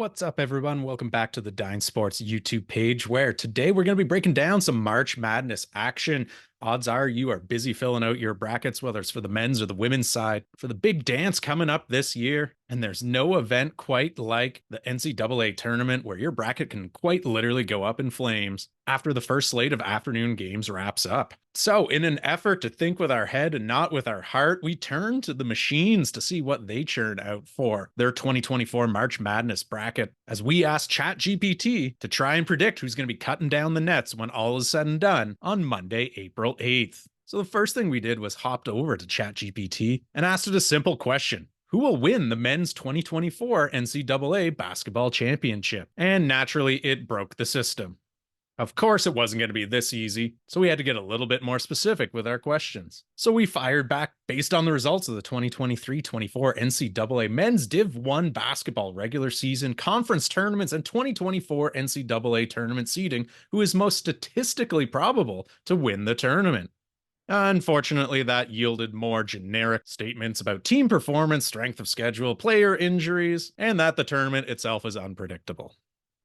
What's up, everyone? Welcome back to the Dine Sports YouTube page, where today we're going to be breaking down some March Madness action. Odds are you are busy filling out your brackets, whether it's for the men's or the women's side, for the big dance coming up this year. And there's no event quite like the NCAA tournament where your bracket can quite literally go up in flames after the first slate of afternoon games wraps up. So, in an effort to think with our head and not with our heart, we turn to the machines to see what they churn out for their 2024 March Madness bracket, as we asked ChatGPT to try and predict who's going to be cutting down the nets when all is said and done on Monday, April 8th. So, the first thing we did was hopped over to ChatGPT and asked it a simple question: who will win the men's 2024 NCAA basketball championship? And naturally, it broke the system. Of course, it wasn't going to be this easy, so we had to get a little bit more specific with our questions. So we fired back based on the results of the 2023-24 NCAA Men's Div 1 basketball regular season, conference tournaments, and 2024 NCAA tournament seeding, who is most statistically probable to win the tournament. Unfortunately, that yielded more generic statements about team performance, strength of schedule, player injuries, and that the tournament itself is unpredictable.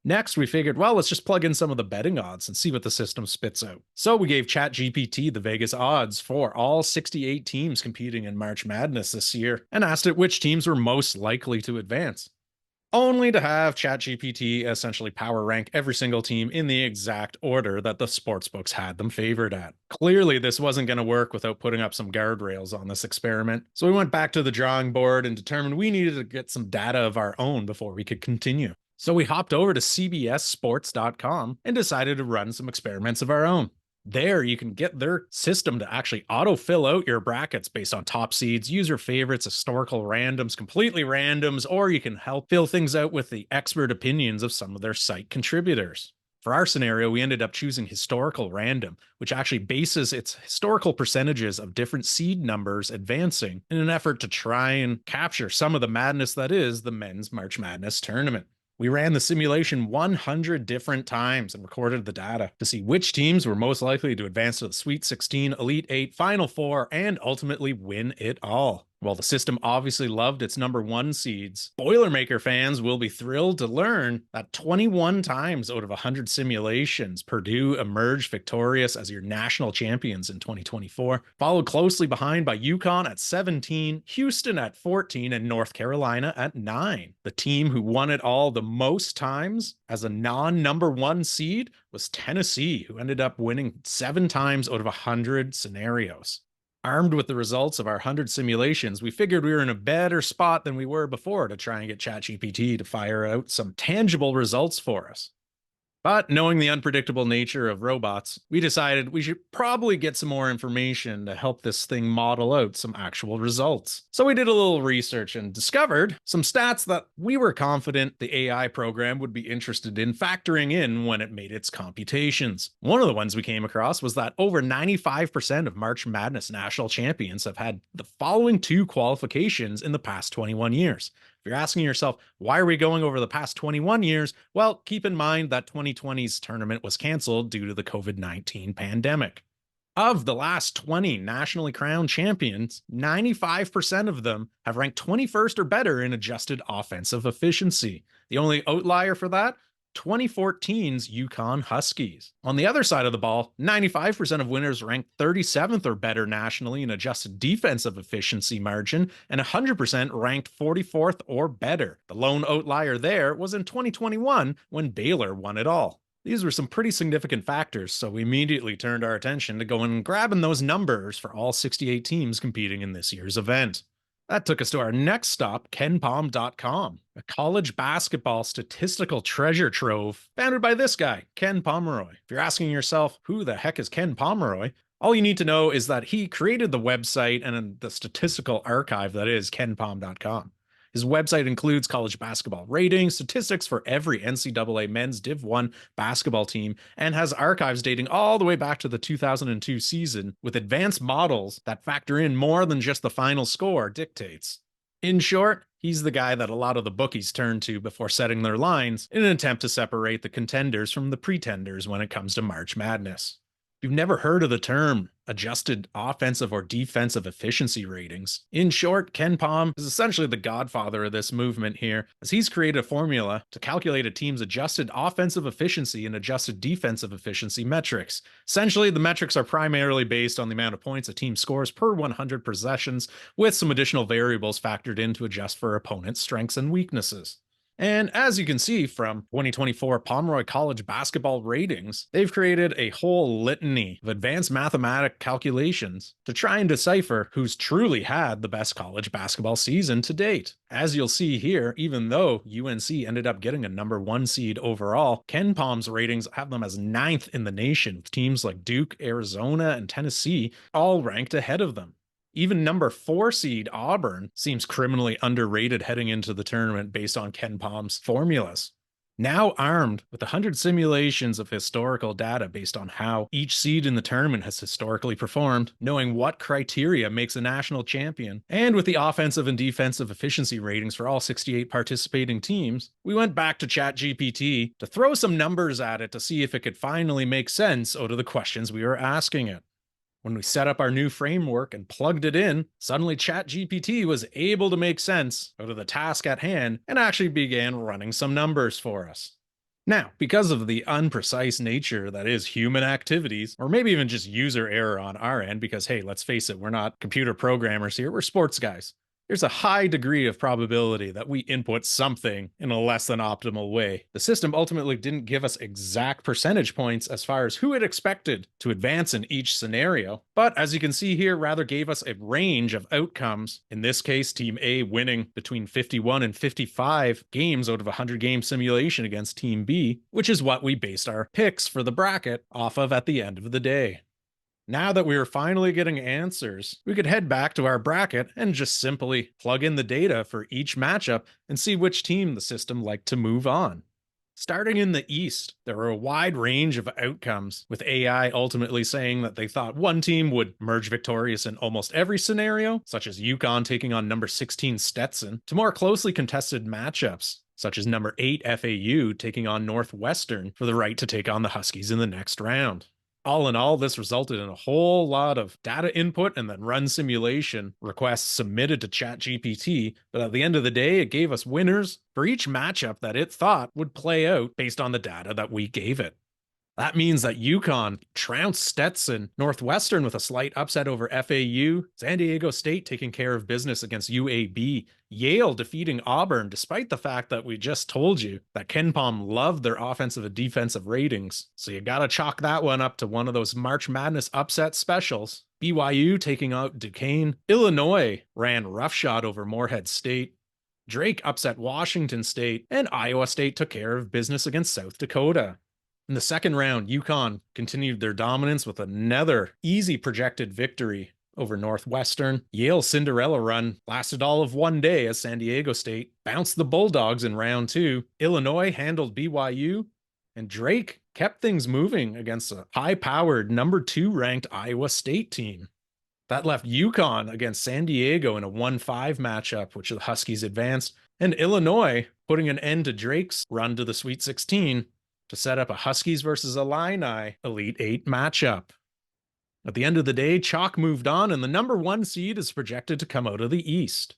Next, we figured, well, let's just plug in some of the betting odds and see what the system spits out. So we gave ChatGPT the Vegas odds for all 68 teams competing in March Madness this year and asked it which teams were most likely to advance, only to have ChatGPT essentially power rank every single team in the exact order that the sportsbooks had them favored at. Clearly, this wasn't going to work without putting up some guardrails on this experiment, so we went back to the drawing board and determined we needed to get some data of our own before we could continue. So we hopped over to cbssports.com and decided to run some experiments of our own. There, you can get their system to actually auto-fill out your brackets based on top seeds, user favorites, historical randoms, completely randoms, or you can help fill things out with the expert opinions of some of their site contributors. For our scenario, we ended up choosing historical random, which actually bases its historical percentages of different seed numbers advancing in an effort to try and capture some of the madness that is the men's March Madness tournament. We ran the simulation 100 different times and recorded the data to see which teams were most likely to advance to the Sweet 16, Elite 8, Final 4, and ultimately win it all. While the system obviously loved its number one seeds, Boilermaker fans will be thrilled to learn that 21 times out of 100 simulations, Purdue emerged victorious as your national champions in 2024, followed closely behind by UConn at 17, Houston at 14, and North Carolina at 9. The team who won it all the most times as a non-number one seed was Tennessee, who ended up winning 7 times out of 100 scenarios. Armed with the results of our 100 simulations, we figured we were in a better spot than we were before to try and get ChatGPT to fire out some tangible results for us. But knowing the unpredictable nature of robots, we decided we should probably get some more information to help this thing model out some actual results. So we did a little research and discovered some stats that we were confident the AI program would be interested in factoring in when it made its computations. One of the ones we came across was that over 95% of March Madness national champions have had the following 2 qualifications in the past 21 years. If you're asking yourself, why are we going over the past 21 years? Well, keep in mind that 2020's tournament was canceled due to the COVID-19 pandemic. Of the last 20 nationally crowned champions, 95% of them have ranked 21st or better in adjusted offensive efficiency. The only outlier for that, 2014's UConn Huskies. On the other side of the ball, 95% of winners ranked 37th or better nationally in adjusted defensive efficiency margin, and 100% ranked 44th or better. The lone outlier there was in 2021 when Baylor won it all. These were some pretty significant factors, so we immediately turned our attention to going and grabbing those numbers for all 68 teams competing in this year's event. That took us to our next stop, KenPom.com, a college basketball statistical treasure trove founded by this guy, Ken Pomeroy. If you're asking yourself, who the heck is Ken Pomeroy? All you need to know is that he created the website and the statistical archive that is KenPom.com. His website includes college basketball ratings, statistics for every NCAA men's Div 1 basketball team, and has archives dating all the way back to the 2002 season with advanced models that factor in more than just the final score dictates. In short, he's the guy that a lot of the bookies turn to before setting their lines in an attempt to separate the contenders from the pretenders when it comes to March Madness. You've never heard of the term adjusted offensive or defensive efficiency ratings. In short, Ken Pom is essentially the godfather of this movement here, as he's created a formula to calculate a team's adjusted offensive efficiency and adjusted defensive efficiency metrics. Essentially, the metrics are primarily based on the amount of points a team scores per 100 possessions, with some additional variables factored in to adjust for opponents' strengths and weaknesses. And as you can see from 2024 Pomeroy College basketball ratings, they've created a whole litany of advanced mathematic calculations to try and decipher who's truly had the best college basketball season to date. As you'll see here, even though UNC ended up getting a #1 seed overall, Ken Pom's ratings have them as 9th in the nation, with teams like Duke, Arizona, and Tennessee all ranked ahead of them. Even #4 seed Auburn seems criminally underrated heading into the tournament based on Ken Pom's formulas. Now armed with 100 simulations of historical data based on how each seed in the tournament has historically performed, knowing what criteria makes a national champion, and with the offensive and defensive efficiency ratings for all 68 participating teams, we went back to ChatGPT to throw some numbers at it to see if it could finally make sense out of the questions we were asking it. When we set up our new framework and plugged it in, suddenly ChatGPT was able to make sense out of the task at hand and actually began running some numbers for us. Now, because of the unprecise nature that is human activities, or maybe even just user error on our end, because hey, let's face it, we're not computer programmers here, we're sports guys. There's a high degree of probability that we input something in a less than optimal way. The system ultimately didn't give us exact percentage points as far as who it expected to advance in each scenario, but as you can see here, rather gave us a range of outcomes. In this case, Team A winning between 51 and 55 games out of a 100-game simulation against Team B, which is what we based our picks for the bracket off of at the end of the day. Now that we were finally getting answers, we could head back to our bracket and just simply plug in the data for each matchup and see which team the system liked to move on. Starting in the East, there were a wide range of outcomes, with AI ultimately saying that they thought one team would emerge victorious in almost every scenario, such as UConn taking on #16 Stetson, to more closely contested matchups, such as #8 FAU taking on Northwestern for the right to take on the Huskies in the next round. All in all, this resulted in a whole lot of data input and then run simulation requests submitted to ChatGPT, but at the end of the day, it gave us winners for each matchup that it thought would play out based on the data that we gave it. That means that UConn trounced Stetson, Northwestern with a slight upset over FAU, San Diego State taking care of business against UAB, Yale defeating Auburn despite the fact that we just told you that Ken Pom loved their offensive and defensive ratings. So you gotta chalk that one up to one of those March Madness upset specials. BYU taking out Duquesne, Illinois ran roughshod over Morehead State, Drake upset Washington State, and Iowa State took care of business against South Dakota. In the second round, UConn continued their dominance with another easy projected victory over Northwestern. Yale's Cinderella run lasted all of one day as San Diego State bounced the Bulldogs in round 2. Illinois handled BYU, and Drake kept things moving against a high-powered #2 ranked Iowa State team. That left UConn against San Diego in a 1-5 matchup, which the Huskies advanced, and Illinois putting an end to Drake's run to the Sweet 16 to set up a Huskies versus Illini Elite 8 matchup. At the end of the day, Chalk moved on, and the #1 seed is projected to come out of the East.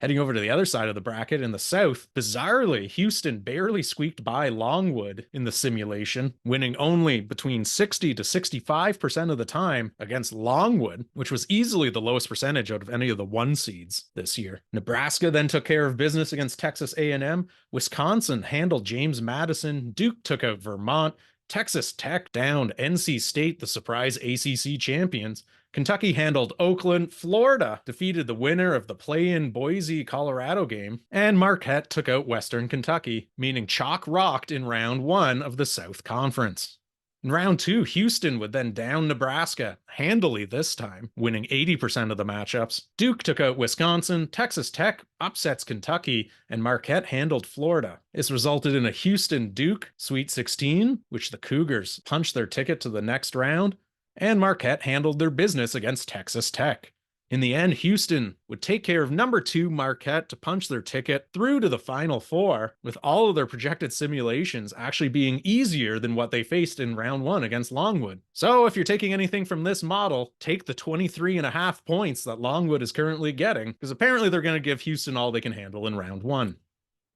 Heading over to the other side of the bracket in the South, bizarrely, Houston barely squeaked by Longwood in the simulation, winning only between 60 to 65% of the time against Longwood, which was easily the lowest percentage out of any of the 1 seeds this year. Nebraska then took care of business against Texas A&M, Wisconsin handled James Madison, Duke took out Vermont, Texas Tech downed NC State, the surprise ACC champions. Kentucky handled Oakland, Florida defeated the winner of the play-in Boise, Colorado game, and Marquette took out Western Kentucky, meaning Chalk rocked in round 1 of the South Conference. In round 2, Houston would then down Nebraska, handily this time, winning 80% of the matchups. Duke took out Wisconsin, Texas Tech upsets Kentucky, and Marquette handled Florida. This resulted in a Houston-Duke Sweet 16, which the Cougars punched their ticket to the next round, and Marquette handled their business against Texas Tech. In the end, Houston would take care of number 2 Marquette to punch their ticket through to the Final Four, with all of their projected simulations actually being easier than what they faced in round 1 against Longwood. So if you're taking anything from this model, take the 23.5 points that Longwood is currently getting, because apparently they're going to give Houston all they can handle in round 1.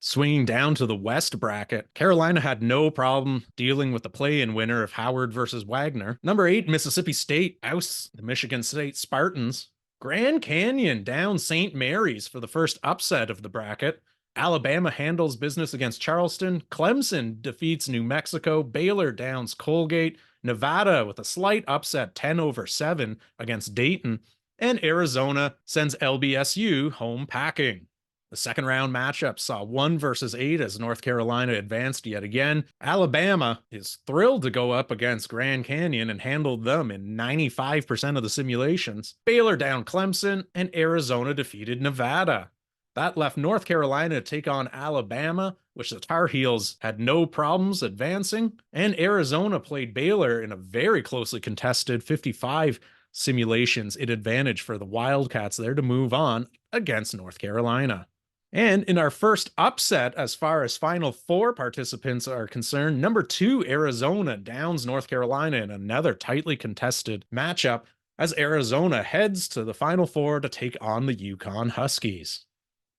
Swinging down to the West bracket, Carolina had no problem dealing with the play-in winner of Howard versus Wagner. Number 8 Mississippi State ousts the Michigan State Spartans. Grand Canyon down St. Mary's for the first upset of the bracket. Alabama handles business against Charleston. Clemson defeats New Mexico. Baylor downs Colgate. Nevada with a slight upset 10-7 against Dayton. And Arizona sends LBSU home packing. The second round matchup saw 1 versus 8 as North Carolina advanced yet again. Alabama is thrilled to go up against Grand Canyon and handled them in 95% of the simulations. Baylor down Clemson, and Arizona defeated Nevada. That left North Carolina to take on Alabama, which the Tar Heels had no problems advancing, and Arizona played Baylor in a very closely contested 55 simulations in advantage for the Wildcats there to move on against North Carolina. And in our first upset, as far as Final Four participants are concerned, number 2 Arizona downs North Carolina in another tightly contested matchup as Arizona heads to the Final Four to take on the UConn Huskies.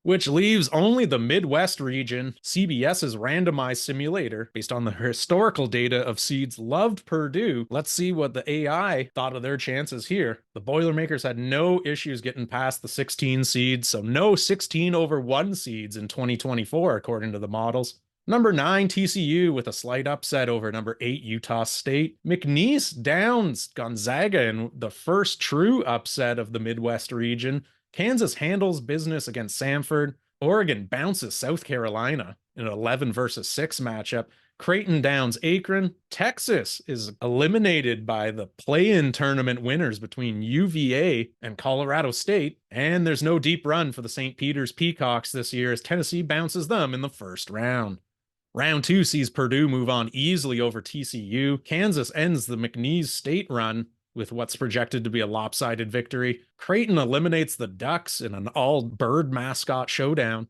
Which leaves only the Midwest region. CBS's randomized simulator, based on the historical data of seeds, loved Purdue. Let's see what the AI thought of their chances here. The Boilermakers had no issues getting past the 16 seeds, so no 16-1 seeds in 2024, according to the models. Number 9, TCU with a slight upset over number 8, Utah State. McNeese downs Gonzaga in the first true upset of the Midwest region. Kansas handles business against Samford. Oregon bounces South Carolina in an 11 versus 6 matchup. Creighton downs Akron. Texas is eliminated by the play-in tournament winners between UVA and Colorado State. And there's no deep run for the St. Peter's Peacocks this year as Tennessee bounces them in the first round. Round 2 sees Purdue move on easily over TCU. Kansas ends the McNeese State run with what's projected to be a lopsided victory. Creighton eliminates the Ducks in an all-bird mascot showdown.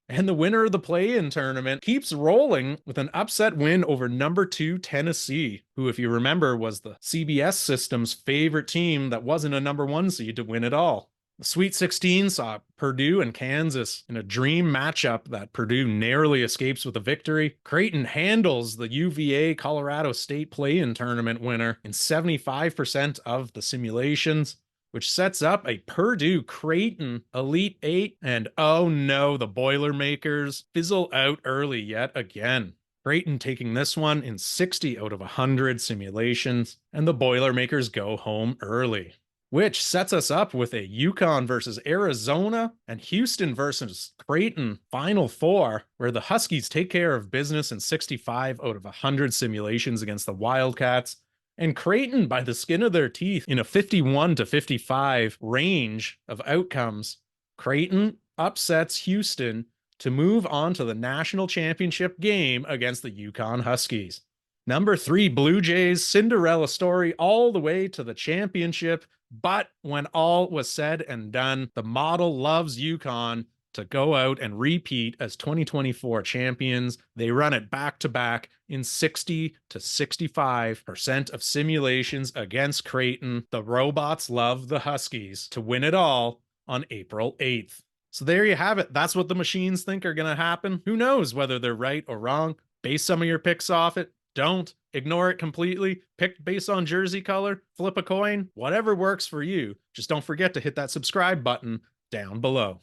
And the winner of the play-in tournament keeps rolling with an upset win over number 2 Tennessee, who, if you remember, was the CBS system's favorite team that wasn't a number 1 seed to win it all. The Sweet 16 saw Purdue and Kansas in a dream matchup that Purdue narrowly escapes with a victory. Creighton handles the UVA Colorado State play-in tournament winner in 75% of the simulations, which sets up a Purdue-Creighton Elite 8. And oh no, the Boilermakers fizzle out early yet again. Creighton taking this one in 60/100 simulations, and the Boilermakers go home early. Which sets us up with a UConn versus Arizona and Houston versus Creighton Final Four, where the Huskies take care of business in 65/100 simulations against the Wildcats, and Creighton by the skin of their teeth in a 51-55 range of outcomes. Creighton upsets Houston to move on to the national championship game against the UConn Huskies. Number 3 Blue Jays Cinderella story all the way to the championship. But when all was said and done, the model loves UConn to go out and repeat as 2024 champions. They run it back to back in 60-65% of simulations against Creighton. The robots love the Huskies to win it all on April 8th. So there you have it. That's what the machines think are going to happen. Who knows whether they're right or wrong? Base some of your picks off it. Don't ignore it completely. Pick based on jersey color, flip a coin, whatever works for you. Just don't forget to hit that subscribe button down below.